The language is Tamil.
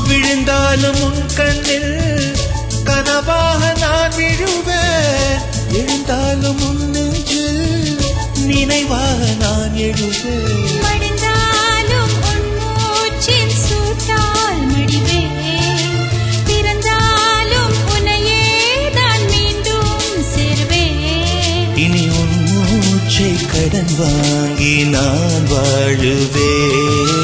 விழுந்தாலும் உன் கண்ணில் கனவாக நான் விழுவேன். எழுந்தாலும் உன் நெஞ்சில் நினைவாக நான் எழுவேன். மடிந்தாலும் உன் மூச்சின் சூட்டால் மடிவேன். பிறந்தாலும் உன்னையே தான் மீண்டும் சேர்வேன். இனி உன் மூச்சை கடன் வாங்கி நான் வாழுவேன்.